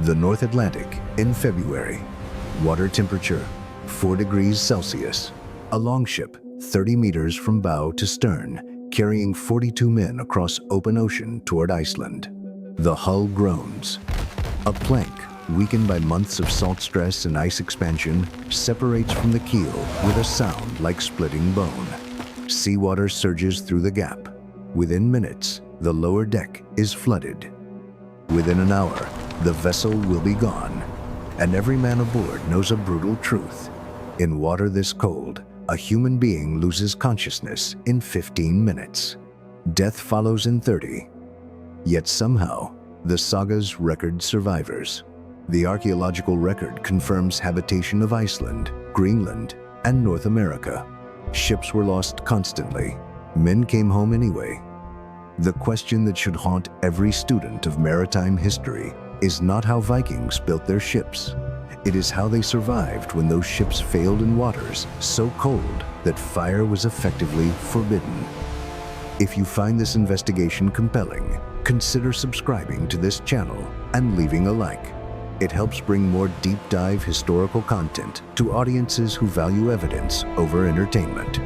The North Atlantic in February. Water temperature 4 degrees Celsius. A longship 30 meters from bow to stern, carrying 42 men across open ocean toward Iceland. The hull groans. A plank, weakened by months of salt stress and ice expansion, separates from the keel with a sound like splitting bone. Seawater surges through the gap. Within minutes, the lower deck is flooded. Within an hour, the vessel will be gone, and every man aboard knows a brutal truth. In water this cold, a human being loses consciousness in 15 minutes. Death follows in 30. Yet somehow, the saga's record survivors. The archaeological record confirms habitation of Iceland, Greenland, and North America. Ships were lost constantly. Men came home anyway. The question that should haunt every student of maritime history is not how Vikings built their ships. It is how they survived when those ships failed in waters so cold that fire was effectively forbidden. If you find this investigation compelling, consider subscribing to this channel and leaving a like. It helps bring more deep dive historical content to audiences who value evidence over entertainment.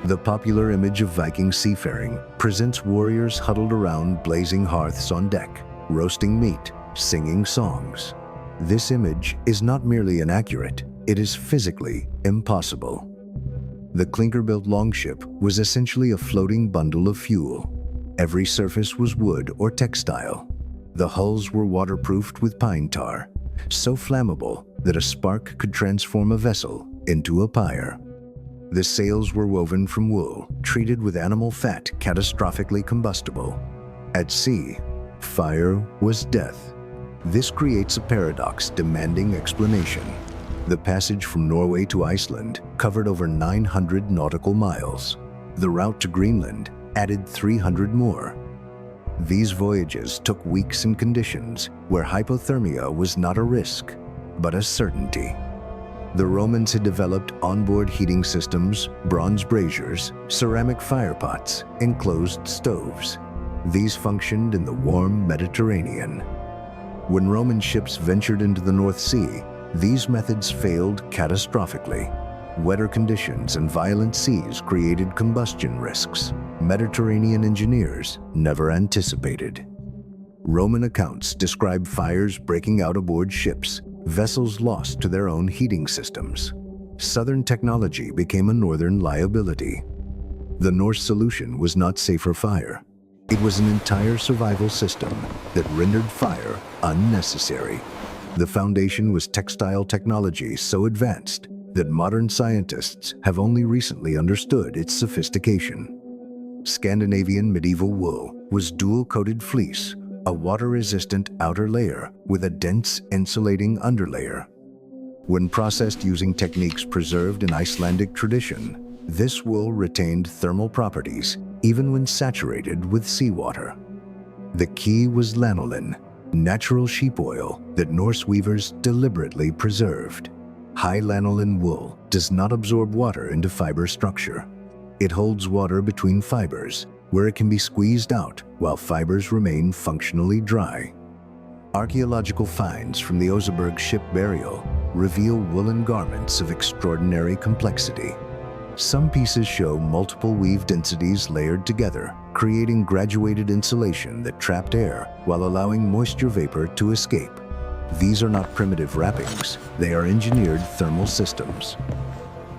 The popular image of Viking seafaring presents warriors huddled around blazing hearths on deck, roasting meat, singing songs. This image is not merely inaccurate, it is physically impossible. The clinker-built longship was essentially a floating bundle of fuel. Every surface was wood or textile. The hulls were waterproofed with pine tar, so flammable that a spark could transform a vessel into a pyre. The sails were woven from wool, treated with animal fat catastrophically combustible. At sea, fire was death. This creates a paradox demanding explanation. The passage from Norway to Iceland covered over 900 nautical miles. The route to Greenland added 300 more. These voyages took weeks in conditions where hypothermia was not a risk, but a certainty. The Romans had developed onboard heating systems, bronze braziers, ceramic firepots, enclosed stoves. These functioned in the warm Mediterranean. When Roman ships ventured into the North Sea, these methods failed catastrophically. Wetter conditions and violent seas created combustion risks Mediterranean engineers never anticipated. Roman accounts describe fires breaking out aboard ships, vessels lost to their own heating systems. Southern technology became a northern liability. The Norse solution was not safer fire. It was an entire survival system that rendered fire unnecessary. The foundation was textile technology so advanced that modern scientists have only recently understood its sophistication. Scandinavian medieval wool was dual-coated fleece, a water-resistant outer layer with a dense insulating underlayer. When processed using techniques preserved in Icelandic tradition, this wool retained thermal properties even when saturated with seawater. The key was lanolin, natural sheep oil that Norse weavers deliberately preserved. High lanolin wool does not absorb water into fiber structure. It holds water between fibers, where it can be squeezed out while fibers remain functionally dry. Archaeological finds from the Oseberg ship burial reveal woolen garments of extraordinary complexity. Some pieces show multiple weave densities layered together, creating graduated insulation that trapped air while allowing moisture vapor to escape. These are not primitive wrappings, they are engineered thermal systems.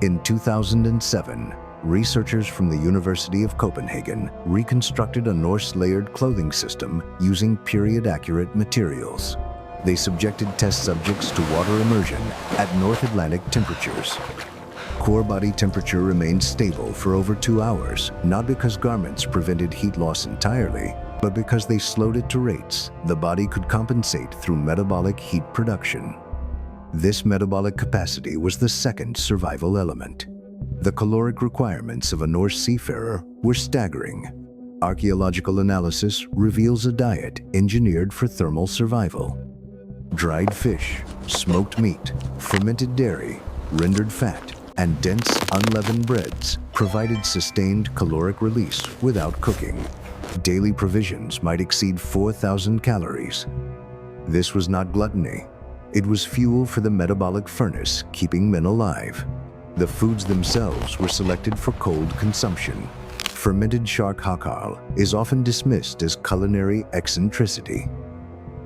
In 2007, researchers from the University of Copenhagen reconstructed a Norse layered clothing system using period-accurate materials. They subjected test subjects to water immersion at North Atlantic temperatures. Core body temperature remained stable for over 2 hours, not because garments prevented heat loss entirely, but because they slowed it to rates the body could compensate through metabolic heat production. This metabolic capacity was the second survival element. The caloric requirements of a Norse seafarer were staggering. Archaeological analysis reveals a diet engineered for thermal survival. Dried fish, smoked meat, fermented dairy, rendered fat, and dense, unleavened breads provided sustained caloric release without cooking. Daily provisions might exceed 4,000 calories. This was not gluttony. It was fuel for the metabolic furnace, keeping men alive. The foods themselves were selected for cold consumption. Fermented shark hakal is often dismissed as culinary eccentricity.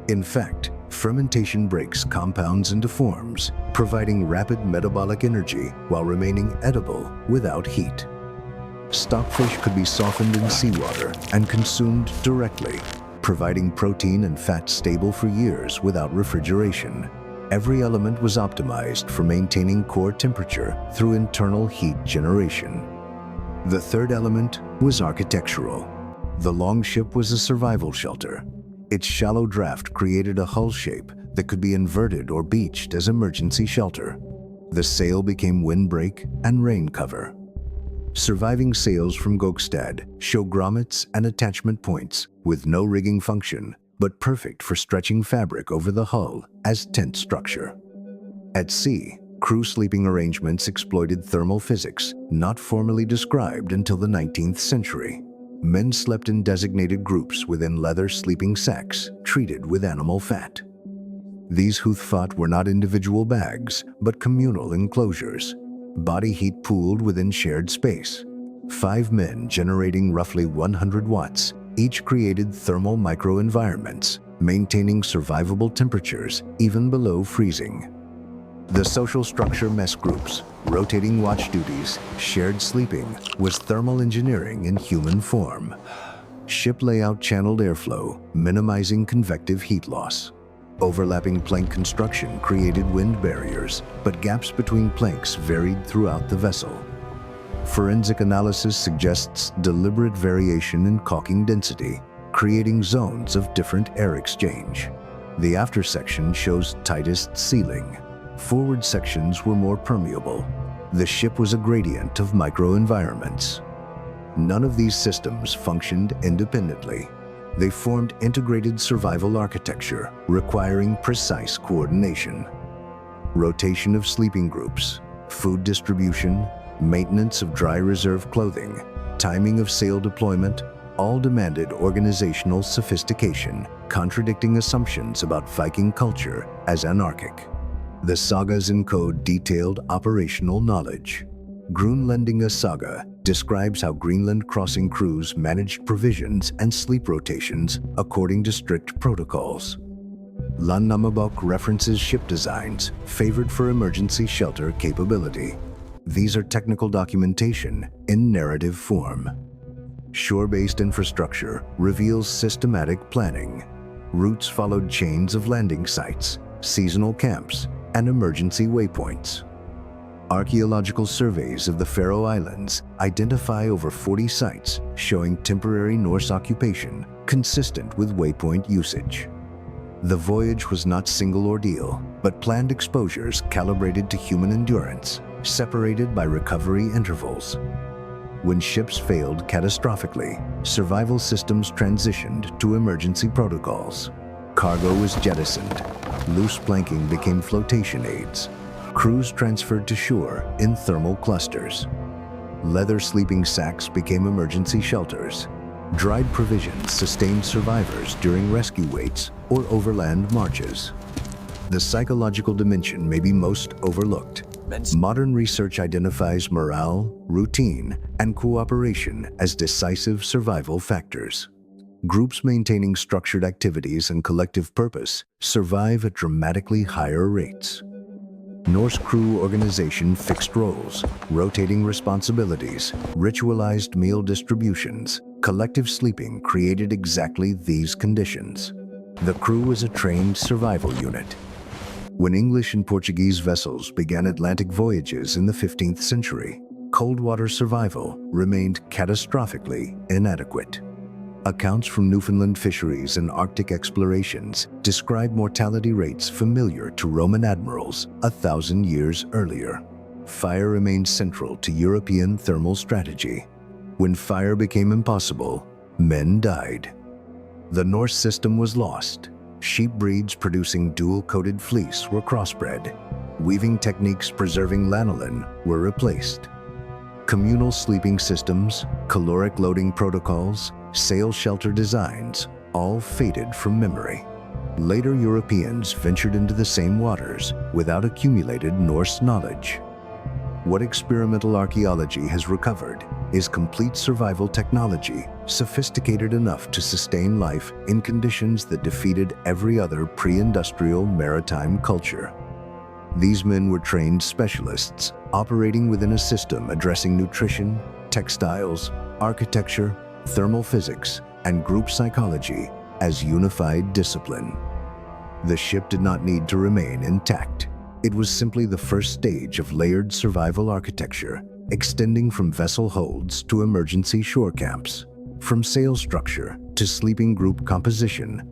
In fact, fermentation breaks compounds into forms, providing rapid metabolic energy while remaining edible without heat. Stockfish could be softened in seawater and consumed directly, providing protein and fat stable for years without refrigeration. Every element was optimized for maintaining core temperature through internal heat generation. The third element was architectural. The longship was a survival shelter. Its shallow draft created a hull shape that could be inverted or beached as emergency shelter. The sail became windbreak and rain cover. Surviving sails from Gokstad show grommets and attachment points with no rigging function, but perfect for stretching fabric over the hull as tent structure. At sea, crew sleeping arrangements exploited thermal physics not formally described until the 19th century. Men slept in designated groups within leather sleeping sacks treated with animal fat. These huthfat were not individual bags, but communal enclosures. Body heat pooled within shared space. 5 men generating roughly 100 watts each created thermal microenvironments, maintaining survivable temperatures even below freezing. The social structure mess groups, rotating watch duties, shared sleeping was thermal engineering in human form. Ship layout channeled airflow, minimizing convective heat loss. Overlapping plank construction created wind barriers, but gaps between planks varied throughout the vessel. Forensic analysis suggests deliberate variation in caulking density, creating zones of different air exchange. The after section shows tightest sealing. Forward sections were more permeable. The ship was a gradient of microenvironments. None of these systems functioned independently. They formed integrated survival architecture, requiring precise coordination. Rotation of sleeping groups, food distribution, maintenance of dry reserve clothing, timing of sail deployment, all demanded organizational sophistication, contradicting assumptions about Viking culture as anarchic. The sagas encode detailed operational knowledge. Grunlandinga Saga describes how Greenland crossing crews managed provisions and sleep rotations according to strict protocols. Landnamabok references ship designs favored for emergency shelter capability. These are technical documentation in narrative form. Shore-based infrastructure reveals systematic planning. Routes followed chains of landing sites, seasonal camps, and emergency waypoints. Archaeological surveys of the Faroe Islands identify over 40 sites showing temporary Norse occupation consistent with waypoint usage. The voyage was not single ordeal, but planned exposures calibrated to human endurance, separated by recovery intervals. When ships failed catastrophically, survival systems transitioned to emergency protocols. Cargo was jettisoned. Loose planking became flotation aids. Crews transferred to shore in thermal clusters. Leather sleeping sacks became emergency shelters. Dried provisions sustained survivors during rescue waits or overland marches. The psychological dimension may be most overlooked. Modern research identifies morale, routine, and cooperation as decisive survival factors. Groups maintaining structured activities and collective purpose survive at dramatically higher rates. Norse crew organization fixed roles, rotating responsibilities, ritualized meal distributions, collective sleeping created exactly these conditions. The crew was a trained survival unit. When English and Portuguese vessels began Atlantic voyages in the 15th century, cold water survival remained catastrophically inadequate. Accounts from Newfoundland fisheries and Arctic explorations describe mortality rates familiar to Roman admirals 1,000 years earlier. Fire remained central to European thermal strategy. When fire became impossible, men died. The Norse system was lost. Sheep breeds producing dual-coated fleece were crossbred. Weaving techniques preserving lanolin were replaced. Communal sleeping systems, caloric loading protocols, sail shelter designs all faded from memory. Later Europeans ventured into the same waters without accumulated Norse knowledge. What experimental archaeology has recovered is complete survival technology, sophisticated enough to sustain life in conditions that defeated every other pre-industrial maritime culture. These men were trained specialists, operating within a system addressing nutrition, textiles, architecture, thermal physics, and group psychology as unified discipline. The ship did not need to remain intact. It was simply the first stage of layered survival architecture, extending from vessel holds to emergency shore camps, from sail structure to sleeping group composition,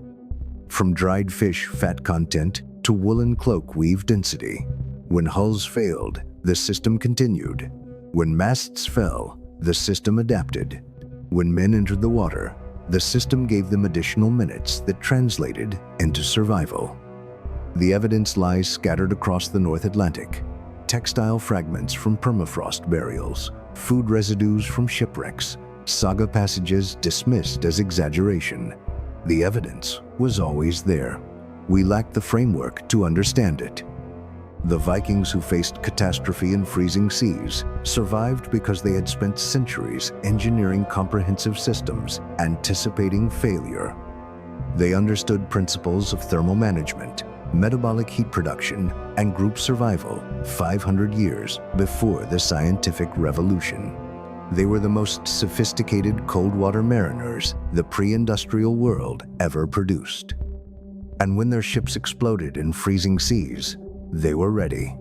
from dried fish fat content to woolen cloak weave density. When hulls failed, the system continued. When masts fell, the system adapted. When men entered the water, the system gave them additional minutes that translated into survival. The evidence lies scattered across the North Atlantic. Textile fragments from permafrost burials, food residues from shipwrecks, saga passages dismissed as exaggeration. The evidence was always there. We lacked the framework to understand it. The Vikings who faced catastrophe in freezing seas survived because they had spent centuries engineering comprehensive systems, anticipating failure. They understood principles of thermal management, metabolic heat production, and group survival 500 years before the scientific revolution. They were the most sophisticated cold water mariners the pre-industrial world ever produced. And when their ships exploded in freezing seas, they were ready.